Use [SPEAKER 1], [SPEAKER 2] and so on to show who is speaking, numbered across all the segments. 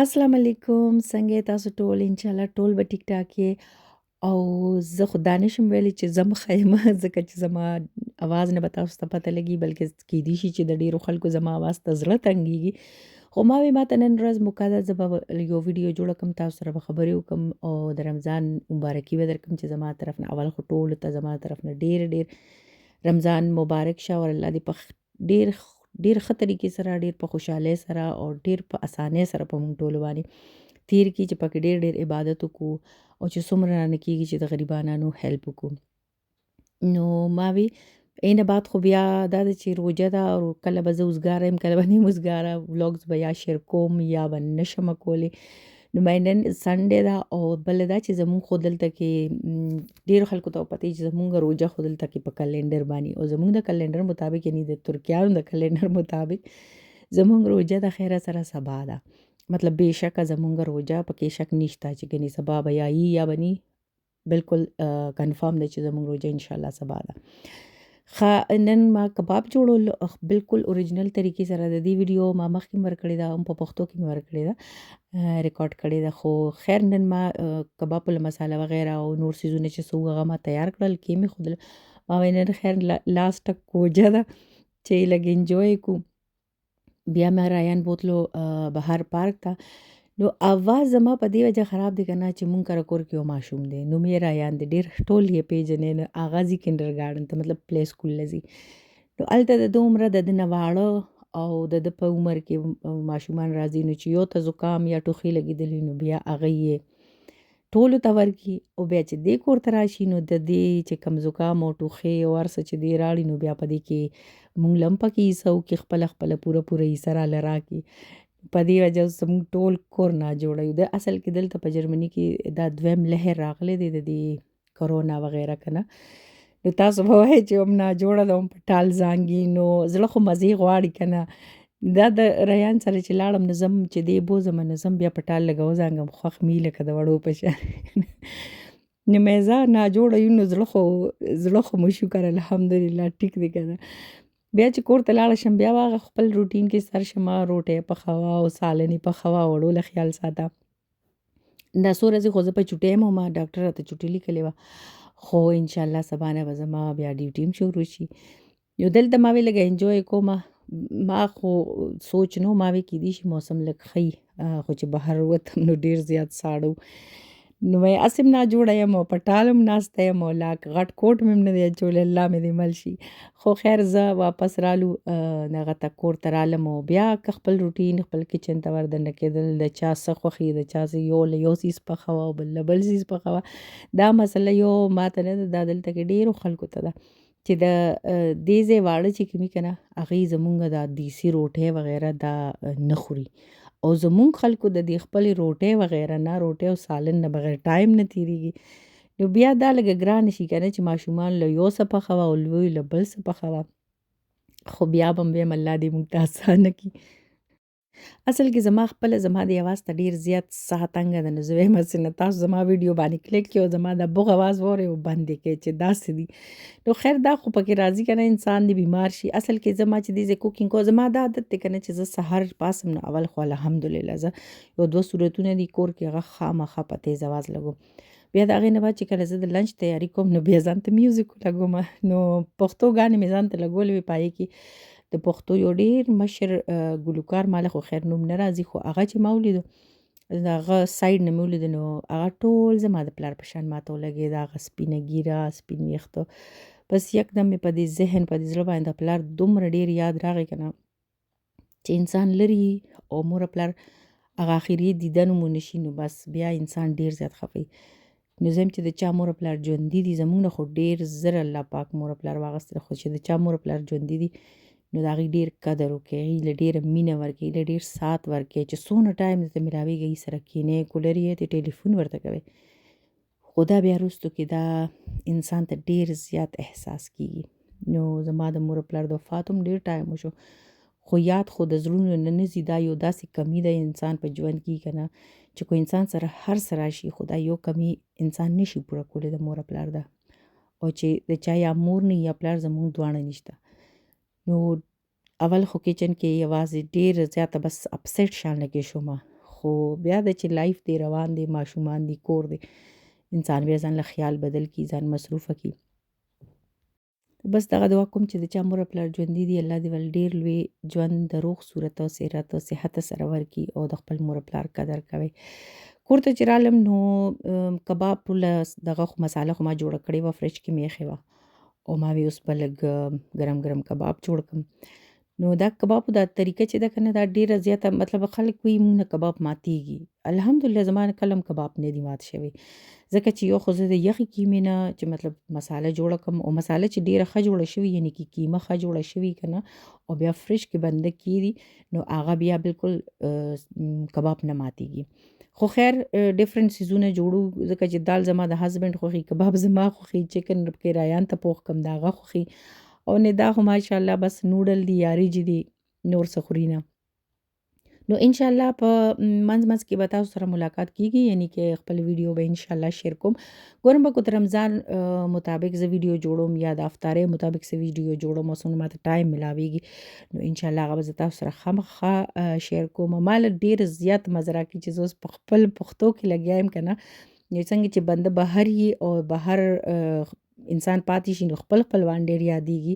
[SPEAKER 1] السلام علیکم، څنګه یې تاسو ټول؟ انشاءالله ټول به ټیک ټاک یې. او زه خو دا نشم ویلی چې زه مخه یم ځکه چې زما اواز نه به تاسو ته پته لګي، بلکې کیدای شي چې د ډېرو خلکو زما اواز ته زړه تنګېږي. خو ما وی ماته نن ورځ موقع ده، زه به یو ویډیو جوړه کړم، تاسو سره به خبرې وکړم او د رمضان مبارکي به درکړم چې زما طرف نه اول خو ټولو ته زما طرف نه ډېر ډېر رمضان مبارک شه او الله دې په ډېر ډېر ښه طریقې سره، ډېر په خوشحالۍ سره او ډېر په اسانۍ سره په موږ ټولو باندې تیر کړي چې پکې ډېر ډېر عبادت وکړو او چې څومره رانه کېږي چې د غریبانو هیلپ وکړو. نو ما وی اینه بعد خو بیا دا ده چې روژه ده او کله به زه وزګاره یم، کله به نه یم وزګاره، ولاګز به یا شیر کوم یا به نه شمه کولی. نو نن سنډې ده او بل دا چې زمونږ خو دلته کې ډېرو خلکو ته پته وي چې زمونږ روژه خو دلته کې په کلنډر باندې او زمونږ د کلنډر مطابق یعنی د ترکیانو د کلنډر مطابق زمونږ روژه د خیره سره سبا ده. مطلب بېشکه زمونږ روژه پکې شک نشته چې ګنې سبا به یا یي یا به ني، بالکل کنفرم دی چې زمونږ روژه انشاءالله سبا ده. نن ما کباب جوړول بالکل اوریجنل طریقې سره. د دې ویډیو ما مخکې هم ورکړې ده، هم په پښتو کې مې ورکړې ده، ریکارډ کړې ده. خو خیر نن ما کباب له مساله وغیره او نور څیزونه چې څه وو هغه ما تیار کړل، کې مې ښودل. ما وی نن خیر لاست ټک روژه ده چې لږ انجوی کړو. بیا مې رایان بوتلو بهر پارک ته. نو اواز زما په دې وجه خراب دی که نه چې مونږ کره کور کې یو ماشوم دی، نوم یې رایان دی، ډېر ټول یې پیژنې. نو هغه ځي کنډرګارډن ته، مطلب پلی سکول له ځي. نو هلته د ده عمره د ده نه واړه او د ده په عمر کې ماشومان راځي، نو چې یو ته زکام یا ټوخي لګېدلي نو بیا هغه یې ټولو ته ورکړي او بیا چې دې کور ته راشي نو د دې چې کوم زکام او ټوخی او هر څه چې دې راړي نو بیا په دې کې مونږ له هم پکې حصه وکړي، خپله پوره حصه راله راکړي. په دې وجه اوس زموږ ټول کور ناجوړه یو. د اصل کې دلته په جرمني کې دا دویم لهر راغلی دی د دې کرونا وغیره که نه. نو تاسو به وایئ چې هم ناجوړه ده هم په ټال زانګي، نو زړه خو مزې غواړي که نه. دا د ریان سره چې لاړم نو زم چې دې بوځمه نو زم بیا په ټال لږه وزانګم، خوښ مې لکه د وړو په شان. نو مې ځه ناجوړه یو نو زړه خو مو شکر الحمدلله ټیک دی که نه. بیا چې کور ته لاړه شم بیا هغه خپل روټین کې سر شمه، روټۍ پخوه او سالنې پخوه، وړو له خیال ساته. دا څو ورځې خو زه په چوټۍ یم او ما ډاکټر راته چوټۍ لیکلې وه، خو انشاءالله سبا نه به زما بیا ډیوټي هم شروع شي. نو دلته ما وی لږه انجوی کومه. ما خو سوچ نو ما وی کیدای شي موسم لږ ښه وي، خو چې بهر ووتم نو ډېر زیات ساړه و. نو مې هسې هم ناجوړه یم او په ټال هم ناسته یم او لا غټ کوټ مې هم نه دی اچولی، الله مې دې مل شي. خو خیر زه واپس رالو دغه ته کور ته رالم او بیا که خپل روټین خپل کچن ته وردننه کېدل، د چا څه خوښي، د چا څه یو له یو څیز پخوه او بل له بل څیز پخوه. دا مسله یو ماته نه ده، دا دلته کې ډېرو خلکو ته ده چې د دې ځای واړه چې کومي که نه هغوی زمونږ دا دیسي روټۍ وغیره دا نه خوري او زمونږ خلکو د دې خپلې روټۍ وغیره نه، روټۍ او سالن نه بغیر ټایم نه تېرېږي. نو بیا دا لږه ګرانه شي که نه چې ماشومان له یو څه پخوه او لوی له بل څه پخوه. خو بیا به هم ویم الله دې موږ ته اسانه کړي. اصل کې زما د اواز ته ډېر زیات ساه تنګه ده، نو زه وایم هسې نه تاسو زما ویډیو باندې کلیک کړئ او زما د بوغ اواز واورئ او بند یې کړئ چې داسې دي. نو خیر دا خو پکې راځي که نه انسان دې بیمار شي. اصل کې زما چې دې ځای کوکینګ کوم، زما دا عادت دی که نه چې زه سهار پاسم نو اول خو الحمدلله زه یو دوه صورتونه دي کور کې هغه خامخا په تیز اواز لګوم. بیا د هغې نه بعد چې کله زه د لنچ تیاري کوم نو بیا ځان ته میوزیک ولګوم. نو پښتو ګانې مې ځان ته لګولې وې، په هغې کې د پښتو یو ډېر مشر ګلوکار، ماله خو خیر نوم نه راځي، خو هغه چې ما ولیدو د هغه سایډ نه مې ولیدو نو هغه ټول زما د پلار په شان ماته ولګېده، هغه سپینه ږیره، سپین ویښته. بس یکدم مې په دې ذهن په دې زړه باندې د پلار دومره ډېر یاد راغی که نه چې انسان لري او مور پلار هغه آخري دیدن مو نشي نو بس بیا انسان ډېر زیات خفه. نو زه یم چې د چا مور پلار ژوندي دي، زمونږ نه خو ډېر زر الله پاک مور پلار واغېستل، خو چې د چا مور پلار ژوندي دي نو د هغې ډېر قدر وکړئ، هغې له ډېره مینه ورکړئ، له ډېر سات ورکړئ چې څونه ټایم درته ملاویږي هغې سره کښېنئ، کولر یې ته ټلیفون ورته کوئ. خو دا بیا وروستو کې دا انسان ته ډېر زیات احساس کېږي. نو زما د مور پلار د وفات هم ډېر ټایم وشو، خو یاد خو د زړونو نه نه ځي. دا یو داسې کمی ده انسان په ژوند کې که نه چې کو انسان سره هر څه راشي خو دا یو کمی انسان نشي پوره کولی د مور پلار ده. او چې د چا یا مور نه یا پلار زمونږ دواړه نشته. نو اول خو کچن کې یوازې ډېر زیاته بس اپسیټ شان لګې شومه، خو بیا د چې لایف دی روان دی ماشومان دی کور دی انسان بیا ځان له خیال بدل کی ځان مصروفه کی بس دغه دعا کوم چې د چا مور پلار ژوندي دي الله دې ول ډیر لوی ژوند د روغ صورت او صحت سره ورکي او د خپل مور پلار قدر کوي کور ته چې رالم نو کباب ټوله دغه خو مساله خو ما جوړه کړې وه فرج کې مې ایښې وه او ما وی اوس به لږ ګرم ګرم کباب جوړ کړم نو دا کباب دا طریقه چې ده کنه دا ډیره زیاته مطلب خلک وی مونږ نه کباب ماتیږي الحمدلله زما نه کلم کباب نه دی مات شوی ځکه چې یو خو زه د یخې کیمې نه چې مطلب مساله جوړه کړم او مساله چې ډیره ښه جوړه شوې یعنې کې کیمه ښه جوړه شوې که نه او بیا فرش کې بنده کیږي نو هغه بیا بالکل کباب نه ماتیږي خو خیر ډیفرنٹ سیزونه جوړو ځکه چې دال زما د هسبند خوښي کباب زما خوښي چکن کې رایان ته پوخ کم دا هغه خوښي او نه دا خو ماشاءالله بس نوډل دی یاریج دی نور څه خوري نه نو ان شاء الله په منځ کې به تاسو سره ملاقات کیږي یعنی کې خپل ویډیو به ان شاء الله شیر کوم ګورم به کو د رمضان مطابق زه ویډیو جوړوم یا د افطارې مطابق زه ویډیو جوړوم او څونه ماته ټایم ملاويږي نو ان شاء الله هغه به زه تاسو سره خامخا شیر کوم مال ډیر زیات مزرا کی چې زه اوس په خپل پښتو کې لګیایم کنه یو څنګه چې بنده بهر یي او بهر انسان پاتې شي نو خپل خپلوان ډیر یادېږي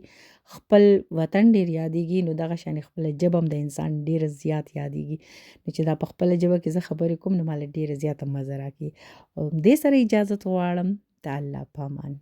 [SPEAKER 1] خپل وطن ډیر یادېږي نو دغه شان خپل ژبه هم د انسان ډیر زیات یادېږي نو چې دا په خپل ژبه کې زه خبرې کوم نو مال ډیر زیاته مزه راکړي او دې سره اجازه غواړم د الله په امان